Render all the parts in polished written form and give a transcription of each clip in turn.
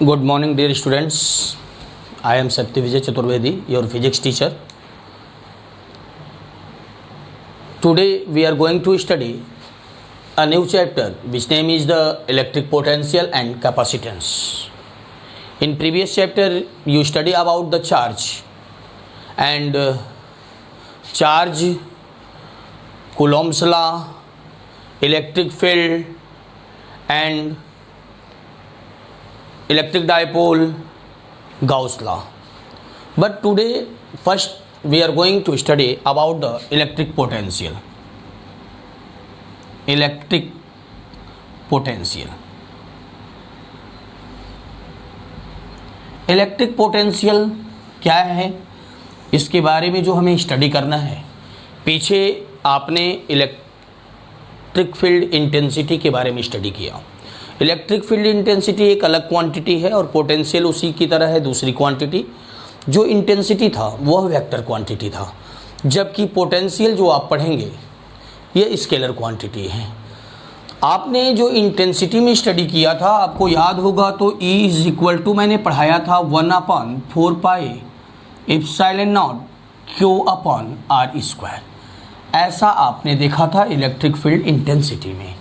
Good morning, dear students. I am Satya Vijay Chaturvedi, your physics teacher. Today we are going to study a new chapter which name is the electric potential and capacitance. In previous chapter you study about the charge and charge, Coulomb's law, electric field and electric dipole, Gauss law. But today first we are going to study about the electric potential. Electric potential. Electric potential क्या है, इसके बारे में जो हमें study करना है। पीछे आपने इलेक्ट्रिक फील्ड इंटेंसिटी के बारे में स्टडी किया। इलेक्ट्रिक फील्ड इंटेंसिटी एक अलग क्वांटिटी है और पोटेंशियल उसी की तरह है दूसरी क्वांटिटी। जो इंटेंसिटी था वह वेक्टर क्वांटिटी था, जबकि पोटेंशियल जो आप पढ़ेंगे ये स्केलर क्वांटिटी है। आपने जो इंटेंसिटी में स्टडी किया था, आपको याद होगा तो E इज इक्वल टू मैंने पढ़ाया था 1/4 पाई एप्सिलॉन नॉट Q/r²। ऐसा आपने देखा था इलेक्ट्रिक फील्ड इंटेंसिटी में,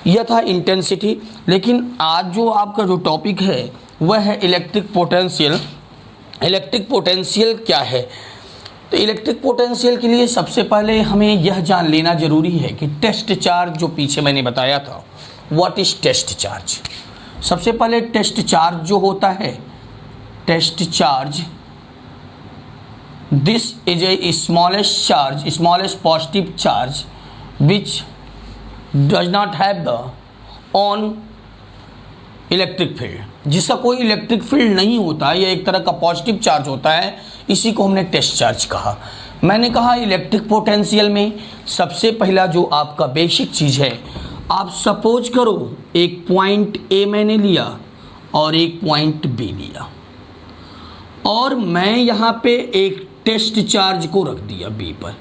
यह था इंटेंसिटी। लेकिन आज जो आपका जो टॉपिक है वह है इलेक्ट्रिक पोटेंशियल। इलेक्ट्रिक पोटेंशियल क्या है? तो इलेक्ट्रिक पोटेंशियल के लिए सबसे पहले हमें यह जान लेना जरूरी है कि टेस्ट चार्ज जो पीछे मैंने बताया था, व्हाट इज टेस्ट चार्ज। सबसे पहले टेस्ट चार्ज जो होता है, test charge, this is a smallest charge, smallest positive charge which does not have the on electric field, जिसका कोई इलेक्ट्रिक फील्ड नहीं होता है, यह एक तरह का पॉजिटिव चार्ज होता है, इसी को हमने टेस्ट चार्ज कहा। मैंने कहा इलेक्ट्रिक पोटेंशियल में सबसे पहला जो आपका बेसिक चीज़ है, आप सपोज करो एक पॉइंट ए मैंने लिया और एक पॉइंट बी लिया और मैं यहाँ पे एक टेस्ट चार्ज को रख दिया बी पर।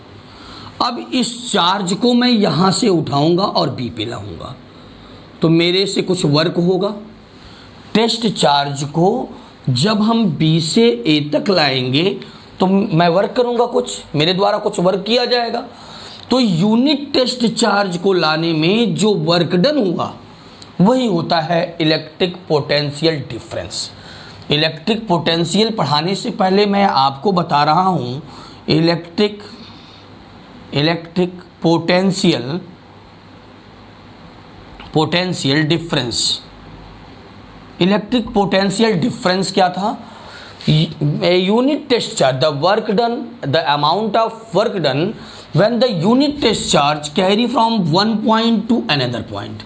अब इस चार्ज को मैं यहाँ से उठाऊंगा और बी पे लाऊंगा तो मेरे से कुछ वर्क होगा। टेस्ट चार्ज को जब हम बी से ए तक लाएंगे तो मैं वर्क करूंगा, कुछ मेरे द्वारा कुछ वर्क किया जाएगा। तो यूनिट टेस्ट चार्ज को लाने में जो वर्क डन हुआ वही होता है electric potential difference. Electric potential पढ़ाने से पहले मैं आपको बता रहा हूँ electric potential difference. Electric potential difference क्या था? Unit test charge, the work done, the amount of work done when the unit test charge carry from one point to another point.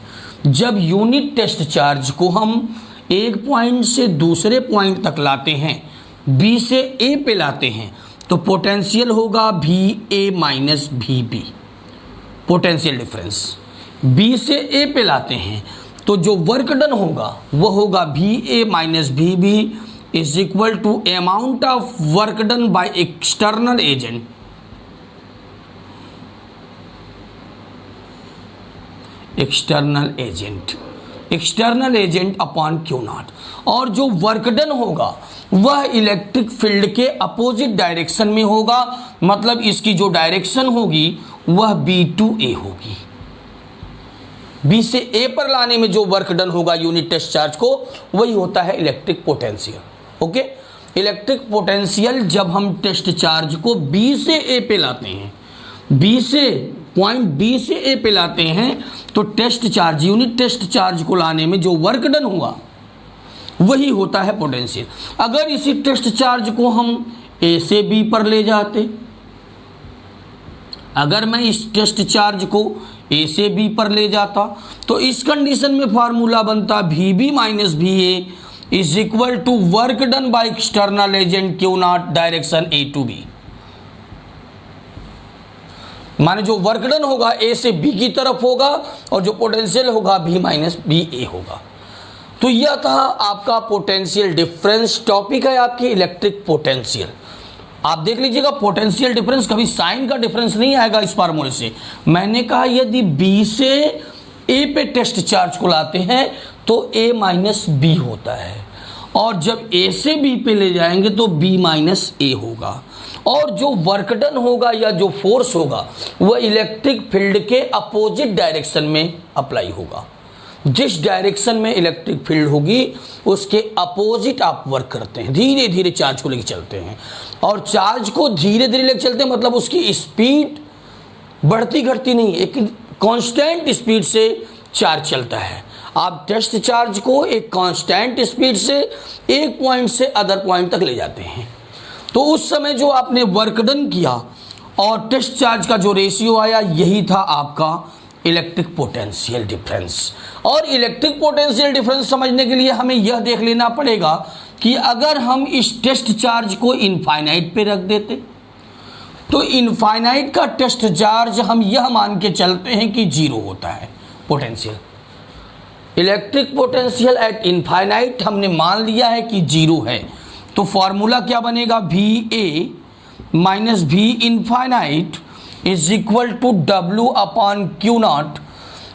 जब यूनिट टेस्ट चार्ज को हम एक point से दूसरे point तक लाते हैं, बी से ए पे लाते हैं, तो पोटेंशियल होगा VA minus VB, potential difference. B से ए पे लाते हैं तो जो वर्क डन होगा वह होगा VA minus VB is equal to amount of work done by external agent, external agent upon Q0। और जो वर्क डन होगा वह इलेक्ट्रिक फील्ड के अपोजिट डायरेक्शन में होगा, मतलब इसकी जो डायरेक्शन होगी वह B to A होगी। बी से ए पर लाने में जो वर्क डन होगा यूनिट टेस्ट चार्ज को, वही होता है electric potential. Okay, electric potential जब हम टेस्ट चार्ज को बी से ए पे लाते हैं, पॉइंट बी से ए पे लाते हैं, तो test charge, unit test charge को लाने में जो वर्क डन हुआ वही होता है पोटेंशियल। अगर इसी टेस्ट चार्ज को हम ए से बी पर ले जाते, अगर मैं इस टेस्ट चार्ज को ए से बी पर ले जाता तो इस कंडीशन में फार्मूला बनता VB minus VA is equal to work done by external agent Q0 direction A to B। माने जो वर्क डन होगा ए से बी की तरफ होगा और जो पोटेंशियल होगा V माइनस VA होगा। तो यह था आपका पोटेंशियल डिफरेंस। टॉपिक है आपकी इलेक्ट्रिक पोटेंशियल। आप देख लीजिएगा पोटेंशियल डिफरेंस, कभी साइन का डिफरेंस नहीं आएगा इस फार्मूले से। मैंने कहा यदि बी से ए पे टेस्ट चार्ज को लाते हैं तो ए माइनस बी होता है, और जब ए से बी पे ले जाएंगे तो बी माइनस ए होगा, और जो वर्क डन होगा या जो फोर्स होगा वह इलेक्ट्रिक फील्ड के अपोजिट डायरेक्शन में अप्लाई होगा। जिस डायरेक्शन में इलेक्ट्रिक फील्ड होगी उसके अपोजिट आप वर्क करते हैं, धीरे धीरे चार्ज को लेकर चलते हैं। और चार्ज को धीरे धीरे लेकर चलते हैं मतलब उसकी स्पीड बढ़ती घटती नहीं, एक कांस्टेंट स्पीड से चार्ज चलता है। आप टेस्ट चार्ज को एक कांस्टेंट स्पीड से एक पॉइंट से अदर पॉइंट तक ले जाते हैं। तो उस समय जो आपने वर्क डन किया और टेस्ट चार्ज का जो रेशियो आया, यही था आपका इलेक्ट्रिक पोटेंशियल डिफरेंस। और इलेक्ट्रिक पोटेंशियल डिफरेंस समझने के लिए हमें यह देख लेना पड़ेगा कि अगर हम इस टेस्ट चार्ज को इनफाइनाइट पे रख देते तो इनफाइनाइट का टेस्ट चार्ज हम यह मान के चलते हैं कि जीरो होता है potential. Electric potential at infinite हमने मान लिया है कि जीरो है, तो फॉर्मूला क्या बनेगा, V A minus V infinite is equal to W upon Q naught,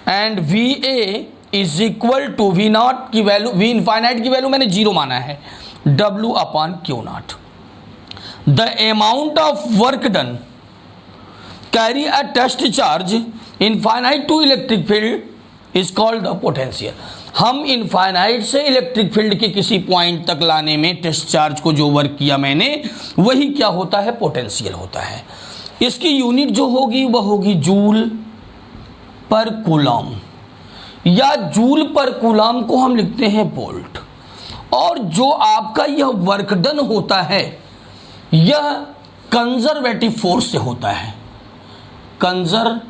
and V A is equal to V naught की वैल्यू, वी इनफाइनाइट की वैल्यू मैंने जीरो माना है, W upon Q naught. The amount of work done carry a test charge infinite to electric field is called the potential. हम infinite से electric field के किसी point तक लाने में टेस्ट चार्ज को जो वर्क किया मैंने, वही क्या होता है, पोटेंशियल होता है। इसकी यूनिट जो होगी वह होगी जूल पर कूलम, या जूल पर कूलम को हम लिखते हैं वोल्ट। और जो आपका यह वर्क डन होता है यह कंजर्वेटिव फोर्स से होता है, कंजर्वेटिव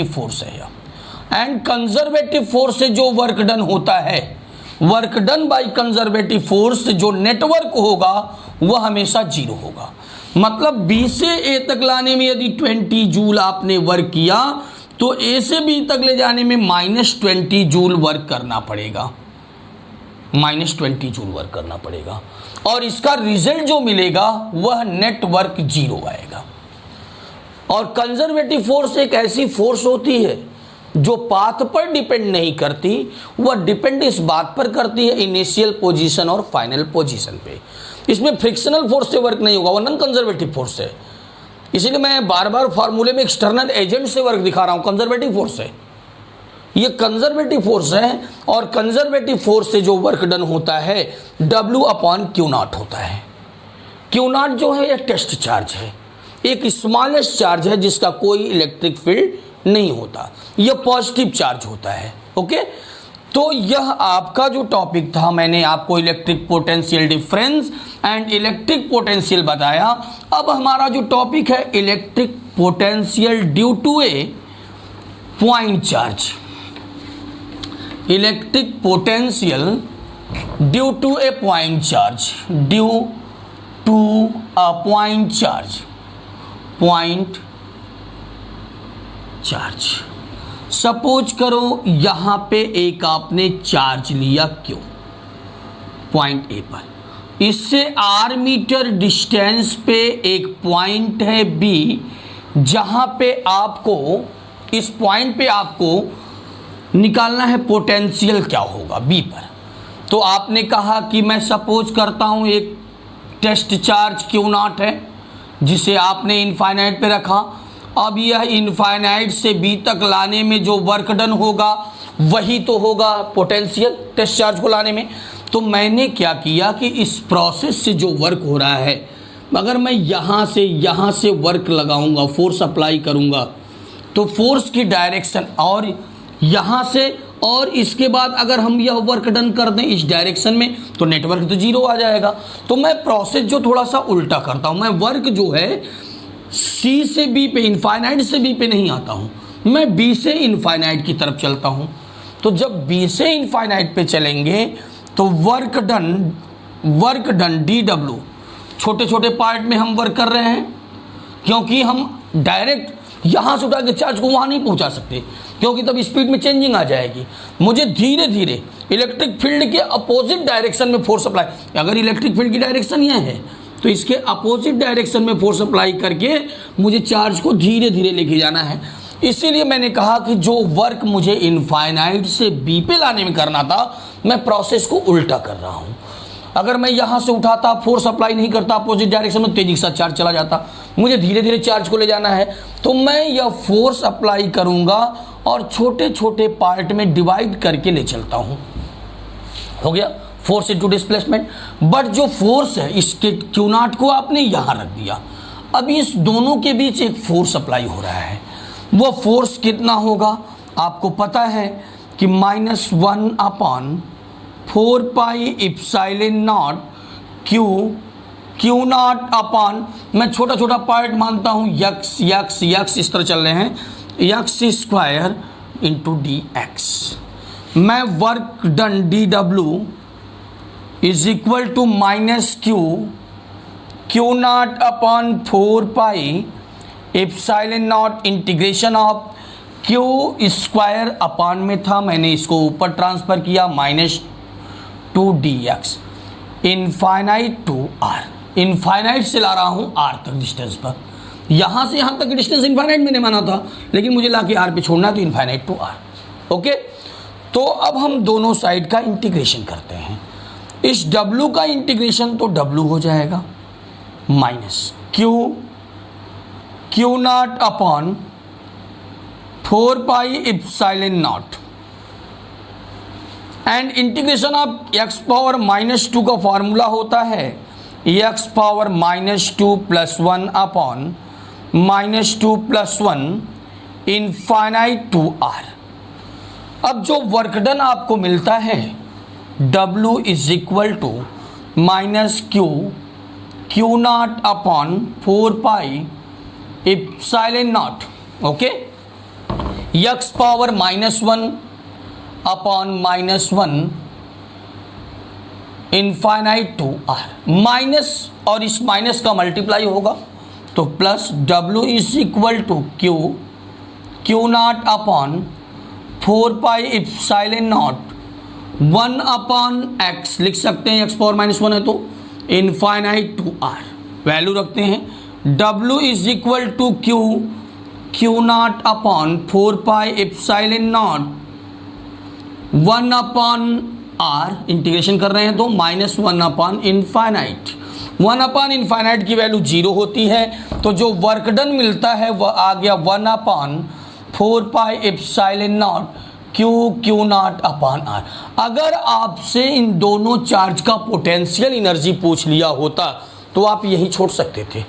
फोर्स है यह। एंड कंजर्वेटिव फोर्स से जो वर्क डन होता है, work done by conservative force, जो नेटवर्क होगा वह हमेशा जीरो होगा। मतलब बी से ए तक लाने में यदि 20 जूल आपने वर्क किया तो ए से बी तक ले जाने में -20 जूल वर्क करना पड़ेगा, -20 जूल वर्क करना पड़ेगा। और इसका रिजल्ट जो मिलेगा वह नेटवर्क जीरो आएगा। और कंजर्वेटिव फोर्स एक ऐसी फोर्स होती है जो पाथ पर डिपेंड नहीं करती, वह डिपेंड इस बात पर करती है इनिशियल पोजीशन और फाइनल पोजीशन पे। इसमें फ्रिक्शनल फोर्स से वर्क नहीं होगा, वह नॉन कंजर्वेटिव फोर्स है। इसीलिए मैं बार बार फार्मूले में एक्सटर्नल एजेंट से वर्क दिखा रहा हूं, कंजर्वेटिव फोर्स है, ये कंजर्वेटिव फोर्स है। और कंजर्वेटिव फोर्स से जो वर्क डन होता है W अपॉन क्यू नॉट होता है। क्यू नॉट जो है यह टेस्ट चार्ज है, एक स्मॉलेस्ट चार्ज है जिसका कोई इलेक्ट्रिक फील्ड नहीं होता, यह पॉजिटिव चार्ज होता है। ओके, तो यह आपका जो टॉपिक था, मैंने आपको electric potential difference and electric potential बताया। अब हमारा जो टॉपिक है electric potential due to a point charge, electric potential due to a point charge, due to a point charge, point charge. Suppose करो यहां पे एक आपने चार्ज लिया क्यू पॉइंट ए पर, इससे आर मीटर डिस्टेंस पे एक पॉइंट है बी, जहां पे आपको, इस पॉइंट पे आपको निकालना है पोटेंशियल क्या होगा बी पर। तो आपने कहा कि मैं सपोज करता हूं एक टेस्ट चार्ज क्यू नॉट है जिसे आपने इनफाइनाइट पे रखा। अब यह इनफाइनाइट से बी तक लाने में जो वर्क डन होगा वही तो होगा पोटेंशियल टेस्ट चार्ज को लाने में। तो मैंने क्या किया कि इस प्रोसेस से जो वर्क हो रहा है, अगर मैं यहाँ से वर्क लगाऊंगा, फोर्स अप्लाई करूंगा, तो फोर्स की डायरेक्शन और यहाँ से, और इसके बाद अगर हम यह वर्क डन कर दें इस डायरेक्शन में तो नेटवर्क तो जीरो आ जाएगा। तो मैं प्रोसेस जो थोड़ा सा उल्टा करता हूँ, मैं वर्क जो है सी से बी पे, इनफाइनाइट से बी पे नहीं आता हूँ, मैं बी से इनफाइनाइट की तरफ चलता हूँ। तो जब बी से इनफाइनाइट पे चलेंगे तो वर्क डन DW, छोटे छोटे पार्ट में हम वर्क कर रहे हैं, क्योंकि हम डायरेक्ट यहाँ से उठा के चार्ज को वहाँ नहीं पहुँचा सकते, क्योंकि तब स्पीड में चेंजिंग आ जाएगी। मुझे धीरे धीरे इलेक्ट्रिक फील्ड के अपोजिट डायरेक्शन में फोर्स अप्लाई, अगर इलेक्ट्रिक फील्ड की डायरेक्शन यह है तो इसके अपोजिट डायरेक्शन में फोर्स अप्लाई करके मुझे चार्ज को धीरे धीरे लेके जाना है। इसीलिए मैंने कहा कि जो वर्क मुझे इनफाइनाइट से बी पे लाने में करना था, मैं प्रोसेस को उल्टा कर रहा हूं। अगर मैं यहां से उठाता, फोर्स अप्लाई नहीं करता अपोजिट डायरेक्शन में, तेजी के साथ चार्ज चला जाता। मुझे धीरे धीरे चार्ज को ले जाना है, तो मैं यह फोर्स अप्लाई करूंगा और छोटे छोटे पार्ट में डिवाइड करके ले चलता हूं। हो गया फोर्स इनटू डिस्प्लेसमेंट। बट जो फोर्स है इसके क्यू नॉट को आपने यहां रख दिया। अब इस दोनों के बीच एक फोर्स अप्लाई हो रहा है। वो फोर्स कितना होगा आपको पता है कि -1/4 pi epsilon naught Q not upon, मैं छोटा छोटा पार्ट मानता हूं, यक्स इस तरह चल रहे हैं, x square into d x. मैं work done DW is equal to Q not upon 4 pi epsilon not integration of q square upon में था, मैंने इसको ऊपर ट्रांसफर किया -2 dx infinite to r. Infinite से ला रहा हूं आर तक डिस्टेंस पर, यहां से यहां तक डिस्टेंस इनफाइनाइट मैंने माना था, लेकिन मुझे लाके आर पे छोड़ना, तो इनफाइनाइट टू आर। ओके, तो अब हम दोनों साइड का इंटीग्रेशन करते हैं। इस W का इंटीग्रेशन तो W हो जाएगा minus Q not upon 4 pi epsilon naught and integration of x power -2 का फॉर्मूला होता है x power -2 + 1 upon -2 + 1 infinite to r। अब जो वर्क डन आपको मिलता है W is equal to Q not upon 4 pi epsilon naught, okay, x power -1 upon -1 infinite to r। Minus और इस माइनस का मल्टीप्लाई होगा तो plus W is equal to Q not upon 4 pi epsilon naught 1 upon x लिख सकते हैं, x power -1 है तो इनफाइनाइट टू r। वैल्यू रखते हैं W is equal to Q not upon 4 pi epsilon naught 1 upon r, integration कर रहे हैं तो -1 अपॉन इनफाइनाइट। 1 अपॉन इनफाइनाइट की वैल्यू 0 होती है, तो जो वर्क डन मिलता है वह आ गया 1 upon 4 pi epsilon naught Q not upon r। अगर आपसे इन दोनों चार्ज का पोटेंशियल एनर्जी पूछ लिया होता तो आप यही छोड़ सकते थे,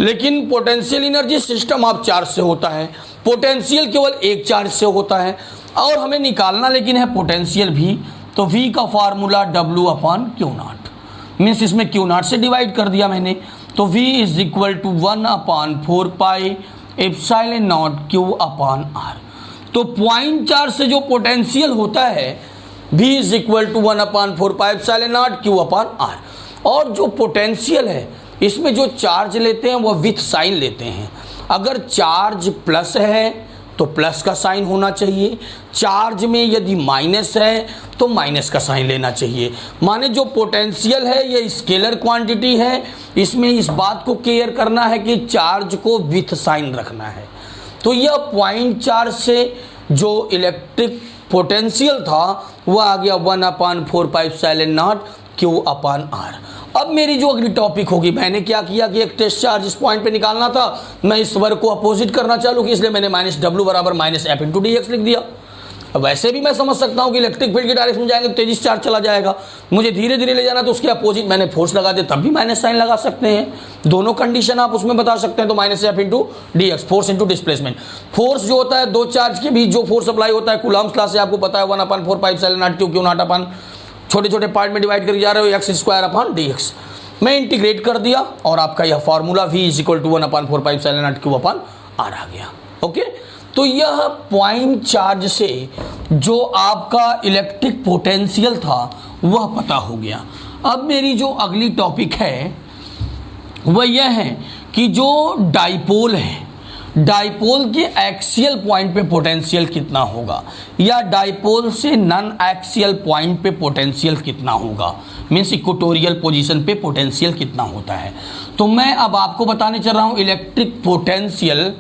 लेकिन potential energy system of charge से होता है, पोटेंशियल केवल एक चार्ज से होता है, और हमें निकालना लेकिन है पोटेंशियल भी, तो V का formula W upon Q naught, means इसमें क्यू नॉट से डिवाइड कर दिया मैंने, तो V is equal to 1 upon 4 pi epsilon naught Q upon r। तो पॉइंट चार्ज से जो पोटेंशियल होता है V is equal to 1 upon 4 pi epsilon naught Q upon r। और जो पोटेंशियल है इसमें जो चार्ज लेते हैं वह विथ साइन लेते हैं। अगर चार्ज प्लस है तो प्लस का साइन होना चाहिए, चार्ज में यदि माइनस है तो माइनस का साइन लेना चाहिए। माने जो पोटेंशियल है ये स्केलर क्वांटिटी है, इसमें इस बात को केयर करना है कि चार्ज को विथ साइन रखना है। तो यह पॉइंट चार्ज से जो इलेक्ट्रिक पोटेंशियल था वह आ गया 1 upon 4 pi epsilon naught Q upon r। अब मेरी जो अगली टॉपिक होगी, मैंने क्या किया कि एक टेस्ट चार्ज इस पॉइंट पे निकालना था, मैं इस वर्क को अपोजिट करना चालू की, इसलिए मैंने -W बराबर -F इंटू dx लिख दिया। अब वैसे भी मैं समझ सकता हूँ कि इलेक्ट्रिक फील्ड की डायरेक्शन में जाएंगे तो तेजी से चार्ज चला जाएगा, मुझे धीरे धीरे ले जाना तो उसके अपोजिट मैंने फोर्स लगा दे, तब भी माइनस साइन लगा सकते हैं। दोनों कंडीशन आप उसमें बता सकते हैं, तो -F into dx, force into displacement. Force जो होता है दो चार्ज के बीच जो फोर्स अप्लाई होता है कूलम्ब्स लॉ से आपको पता है 1 upon 4 pi epsilon naught Q not upon छोटे छोटे पार्ट में डिवाइड करके जा रहे हो x स्क्वायर अपॉन dx। मैं इंटीग्रेट कर दिया और आपका यह formula V is equal to 1 upon 4 pi epsilon naught Q upon r आ गया। ओके, तो यह पॉइंट चार्ज से जो आपका इलेक्ट्रिक पोटेंशियल था वह पता हो गया। अब मेरी जो अगली टॉपिक है वह यह है कि जो डाइपोल है, डाइपोल के एक्सियल पॉइंट पे पोटेंशियल कितना होगा, या डाइपोल से नॉन एक्सियल पॉइंट पे पोटेंशियल कितना होगा, मीन्स इक्वेटोरियल पोजीशन पे पोटेंशियल कितना होता है। तो मैं अब आपको बताने चल रहा हूँ electric potential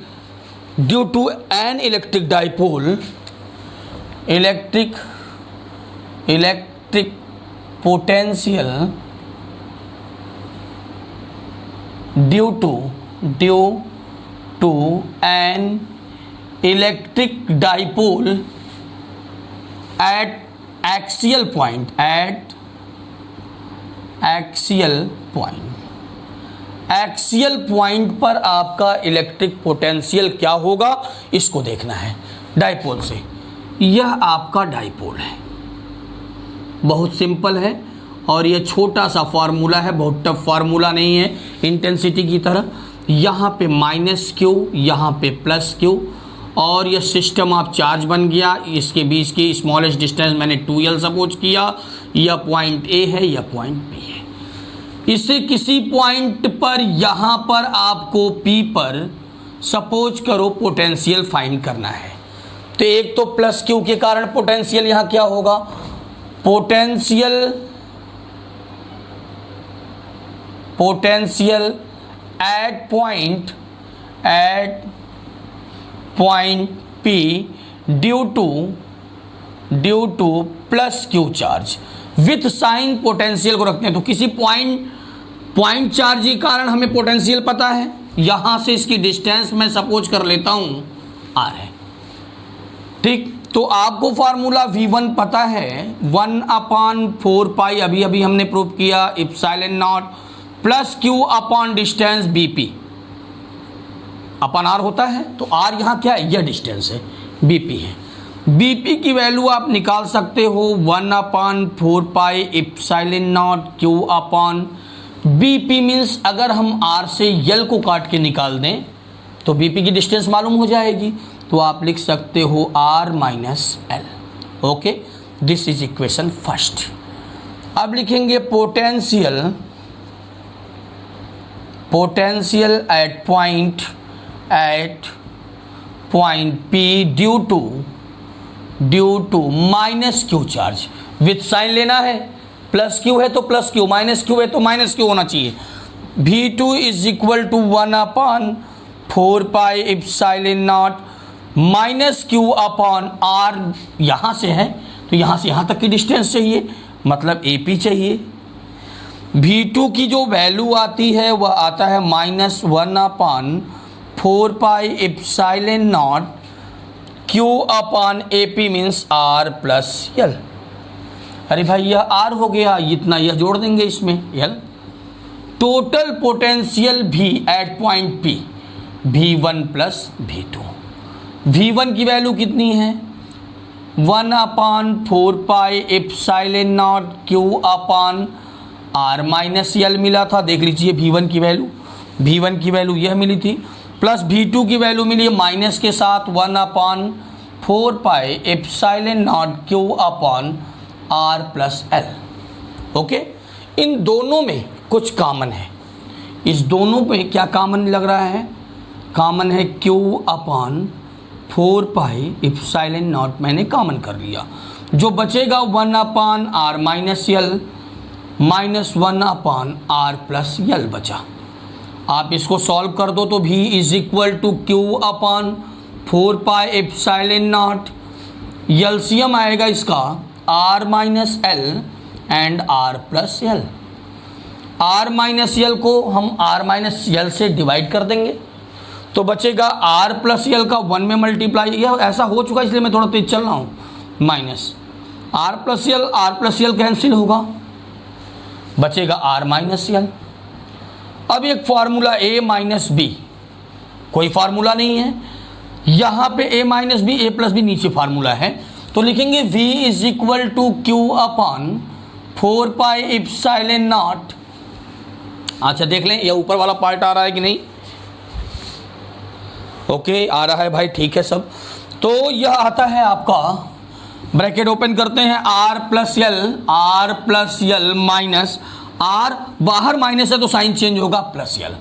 due to an electric dipole, electric potential due to an electric dipole at axial point पर आपका इलेक्ट्रिक पोटेंशियल क्या होगा, इसको देखना है डाइपोल से। यह आपका डाइपोल है, बहुत सिंपल है और ये छोटा सा फार्मूला है, बहुत टफ फार्मूला नहीं है इंटेंसिटी की तरह। यहाँ पे माइनस क्यू, यहाँ पे प्लस क्यू, और यह सिस्टम ऑफ चार्ज बन गया। इसके बीच की स्मॉलेस्ट डिस्टेंस मैंने 2L सपोज किया, यह पॉइंट ए है, यह पॉइंट बी है। इसे किसी पॉइंट पर यहाँ पर आपको P पर सपोज करो पोटेंशियल फाइंड करना है। तो एक तो प्लस क्यू के कारण पोटेंशियल यहाँ क्या होगा, potential at point P due to plus Q charge with sign potential को रखते हैं। तो किसी पॉइंट चार्ज के कारण हमें पोटेंशियल पता है, यहां से इसकी डिस्टेंस मैं सपोज कर लेता हूं R है, ठीक। तो आपको फार्मूला V1 पता है 1/4 अभी हमने प्रूव किया epsilon not plus Q upon distance BP upon R होता है। तो R यहाँ क्या है, यह डिस्टेंस है, BP है। BP की वैल्यू आप निकाल सकते हो 1/4 epsilon not Q upon BP means अगर हम R से L को काट के निकाल दें तो BP की डिस्टेंस मालूम हो जाएगी। तो आप लिख सकते हो R minus L। Okay, this is equation first. अब लिखेंगे potential at point P due to minus Q charge with sign लेना है। प्लस क्यू है तो प्लस क्यू, माइनस क्यू है तो माइनस क्यू होना चाहिए। V2 is equal to 1/4 epsilon naught minus Q upon R। यहाँ से है तो यहाँ से यहाँ तक की डिस्टेंस चाहिए, मतलब AP चाहिए। V2 की जो वैल्यू आती है वह आता है -1/4 epsilon not Q upon AP means R plus L। अरे भाई यह R हो गया, इतना यह जोड़ देंगे इसमें L। Total potential V at point P V1 plus V2। V1 की वैल्यू कितनी है 1/4 epsilon not Q upon R minus L मिला था, देख लीजिए V1 की वैल्यू यह मिली थी, प्लस V2 की वैल्यू मिली है माइनस के साथ 1/4 epsilon not Q upon R plus L। Okay, इन दोनों में कुछ कॉमन है, इस दोनों में क्या कॉमन लग रहा है, कॉमन है Q अपॉन 4 इप्सिलॉन नॉट मैंने कॉमन कर लिया। जो बचेगा 1/R minus L minus 1/R plus L बचा। आप इसको सॉल्व कर दो तो V is equal to Q upon 4 epsilon naught, LCM आएगा इसका R minus L and R plus L। R minus L को हम R माइनस L से डिवाइड कर देंगे तो बचेगा R प्लस L का 1 में मल्टीप्लाई, यह ऐसा हो चुका इसलिए मैं थोड़ा तेज चल रहा हूँ, minus R plus L cancel होगा, बचेगा R माइनस L। अब एक फार्मूला A माइनस B, कोई फार्मूला नहीं है यहाँ पे, A minus B A plus B नीचे फार्मूला है, तो लिखेंगे V is equal to Q upon 4 epsilon naught. अच्छा देख लें यह ऊपर वाला पार्ट आ रहा है कि नहीं, ओके आ रहा है भाई, ठीक है सब। तो यह आता है आपका, ब्रैकेट ओपन करते हैं, R plus L minus R, बाहर माइनस है तो साइन चेंज होगा, प्लस L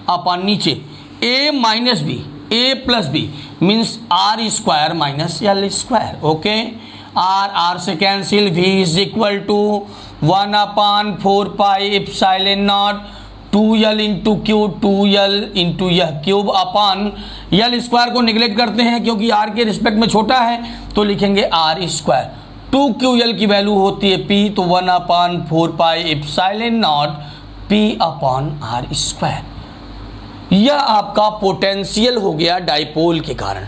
अपन नीचे A minus B A plus B means R square minus L square. Okay, R से cancel, V is equal to 1/4 epsilon naught 2l into Q, 2l into यह cube upon L square को neglect करते हैं क्योंकि r के respect में छोटा है, तो लिखेंगे r स्क्वायर। 2ql की वैल्यू होती है p, तो 1/4 pi epsilon naught p upon r square. यह आपका पोटेंशियल हो गया डाइपोल के कारण।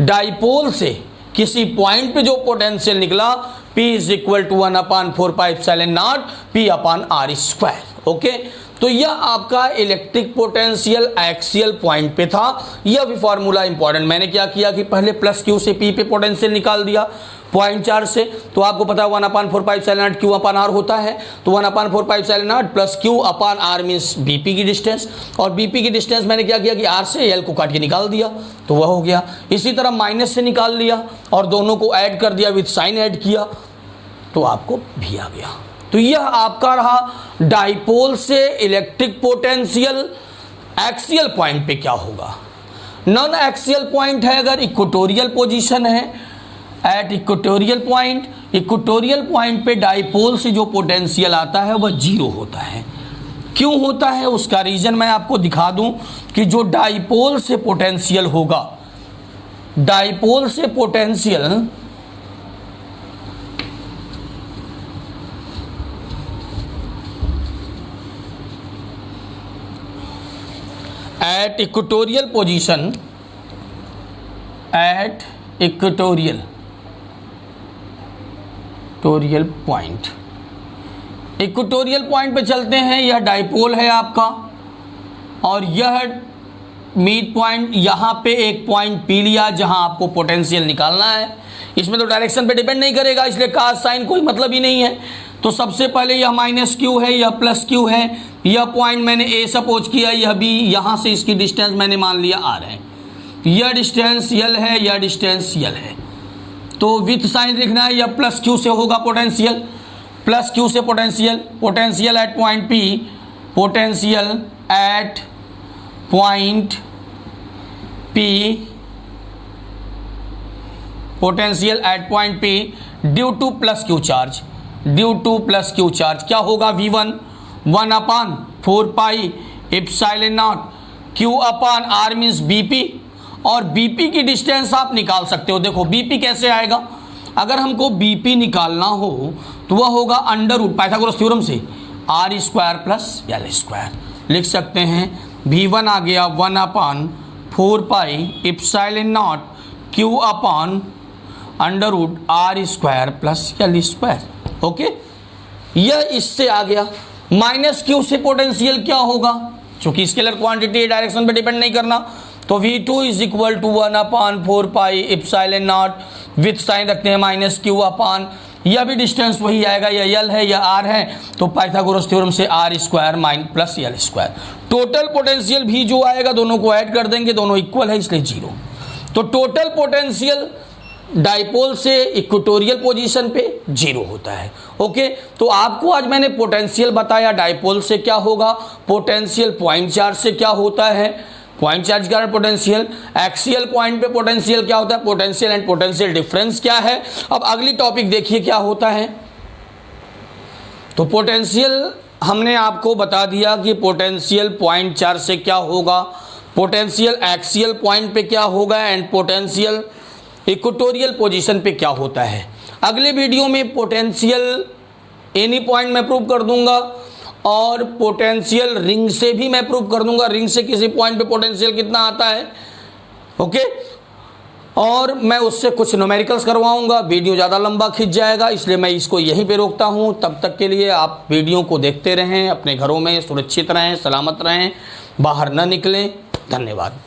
डाइपोल से किसी पॉइंट पे जो पोटेंशियल निकला P is equal to 1/4 pi epsilon naught P upon r square. Okay, तो यह आपका इलेक्ट्रिक पोटेंशियल एक्सियल पॉइंट पे था। यह भी फॉर्मूला इंपॉर्टेंट। मैंने क्या किया कि पहले प्लस क्यू से P पे पोटेंशियल निकाल दिया पॉइंट चार्ज से, तो आपको पता है 1/4 pi epsilon naught Q upon R होता है, तो 1/4 pi epsilon not plus Q upon R means BP की डिस्टेंस, और BP की डिस्टेंस मैंने क्या किया कि R से L को काट के निकाल दिया, तो वह हो गया। इसी तरह माइनस से निकाल लिया और दोनों को ऐड कर दिया, विद साइन ऐड किया, तो आपको भी आ गया। तो यह आपका रहा डाइपोल से इलेक्ट्रिक पोटेंशियल एक्सियल पॉइंट पे क्या होगा। नॉन एक्सियल पॉइंट है अगर इक्वेटोरियल पोजीशन है, एट इक्वेटोरियल पॉइंट पे डाइपोल से जो पोटेंशियल आता है वह जीरो होता है। क्यों होता है उसका रीजन मैं आपको दिखा दूं कि जो डाइपोल से पोटेंशियल होगा, डाइपोल से potential at equatorial position, at equatorial point, equatorial point पे चलते हैं। यह डाइपोल है आपका और यह मीड पॉइंट, यहाँ पे एक पॉइंट पी लिया जहाँ आपको पोटेंशियल निकालना है। इसमें तो डायरेक्शन पे डिपेंड नहीं करेगा, इसलिए कास साइन कोई मतलब ही नहीं है। तो सबसे पहले यह माइनस क्यू है, यह प्लस क्यू है, यह पॉइंट मैंने ए सपोज किया, यह बी, यहाँ से इसकी डिस्टेंस मैंने मान लिया आर है, यह डिस्टेंस यल है, यह डिस्टेंस यल है। तो विथ साइन लिखना है, यह प्लस क्यू से होगा पोटेंशियल, प्लस क्यू से potential at point P, potential at point P, potential at point P due to plus Q charge, due to plus Q charge क्या होगा V1 1/4 pi epsilon naught Q upon R means BP, और BP की distance आप निकाल सकते हो। देखो BP कैसे आएगा, अगर हमको BP निकालना हो तो वह होगा अंडर रूट पाइथागोरस थ्योरम से R square plus L square. लिख सकते हैं V1 आ गया 1/4 pi epsilon naught Q upon under root R square plus L square. Okay, यह इससे आ गया। माइनस क्यू से पोटेंशियल क्या होगा, चूंकि स्केलर क्वांटिटी डायरेक्शन पे डिपेंड नहीं करना, तो V2 is equal to 1/4 pi epsilon naught, with sign रखते हैं माइनस क्यू अपान, यह भी डिस्टेंस वही आएगा, यह L है यह R है, तो पाइथागोरस थ्योरम से R square mine plus L square. Total potential भी जो आएगा दोनों को ऐड कर देंगे, दोनों इक्वल है इसलिए जीरो। तो टोटल पोटेंशियल डाइपोल से इक्वेटोरियल पोजीशन पे जीरो होता है। ओके, तो आपको आज मैंने पोटेंशियल बताया डाइपोल से क्या होगा, पोटेंशियल पॉइंट चार्ज से क्या होता है, पॉइंट चार्ज के कारण पोटेंशियल, एक्सियल पॉइंट पे पोटेंशियल क्या होता है, पोटेंशियल एंड पोटेंशियल डिफरेंस क्या है। अब अगली टॉपिक देखिए क्या होता है। तो पोटेंशियल हमने आपको बता दिया कि पोटेंशियल पॉइंट चार्ज से क्या होगा, पोटेंशियल एक्सियल पॉइंट पे क्या होगा, एंड पोटेंशियल इक्वेटोरियल पोजीशन पे क्या होता है। अगले वीडियो में पोटेंशियल एनी पॉइंट मैं प्रूव कर दूंगा और पोटेंशियल रिंग से भी मैं प्रूव कर दूंगा, रिंग से किसी पॉइंट पे पोटेंशियल कितना आता है। ओके, और मैं उससे कुछ न्यूमेरिकल्स करवाऊंगा। वीडियो ज़्यादा लंबा खिंच जाएगा, इसलिए मैं इसको यहीं पे रोकता हूं। तब तक के लिए आप वीडियो को देखते रहें, अपने घरों में सुरक्षित रहें, सलामत रहें, बाहर न निकलें। धन्यवाद।